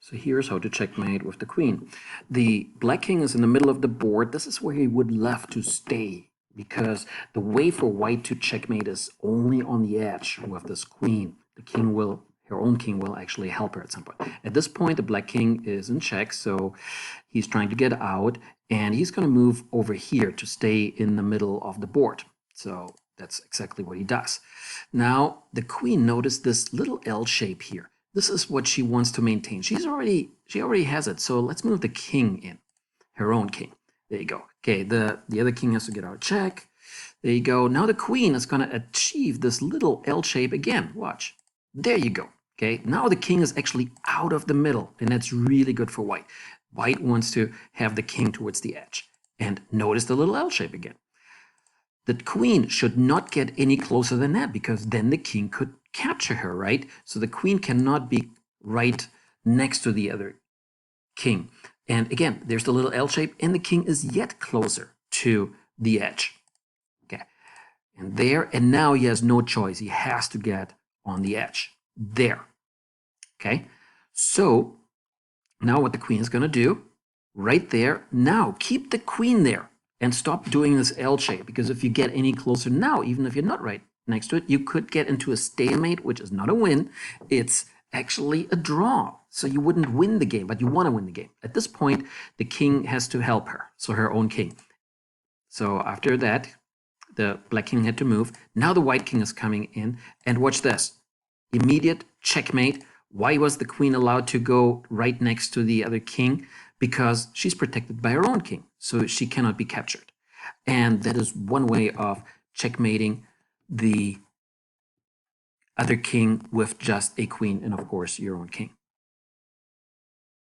So here's how to checkmate with the queen. The black king is in the middle of the board. This is where he would love to stay because the way for white to checkmate is only on the edge with this queen. The king will, her own king will actually help her at some point. At this point, the black king is in check, so he's trying to get out, and he's going to move over here to stay in the middle of the board. So that's exactly what he does. Now, the queen noticed this little L shape here. This is what she wants to maintain. She already has it. So let's move the king in, her own king. There you go. Okay, the other king has to get out of check. There you go. Now the queen is going to achieve this little L shape again. Watch. There you go. Okay, now the king is actually out of the middle, and that's really good for white. White wants to have the king towards the edge. And notice the little L shape again. The queen should not get any closer than that because then the king could capture her, right? So the queen cannot be right next to the other king. And again, there's the little L shape, and the king is yet closer to the edge. Okay, and there, and now he has no choice. He has to get on the edge. There. Okay, so now what the queen is going to do, right there, now keep the queen there. And stop doing this L shape, because if you get any closer now, even if you're not right next to it, you could get into a stalemate, which is not a win. It's actually a draw. So you wouldn't win the game, but you want to win the game. At this point, the king has to help her, so her own king. So after that, the black king had to move. Now the white king is coming in, and watch this. Immediate checkmate. Why was the queen allowed to go right next to the other king? Because she's protected by her own king, so she cannot be captured. And that is one way of checkmating the other king with just a queen and, of course, your own king.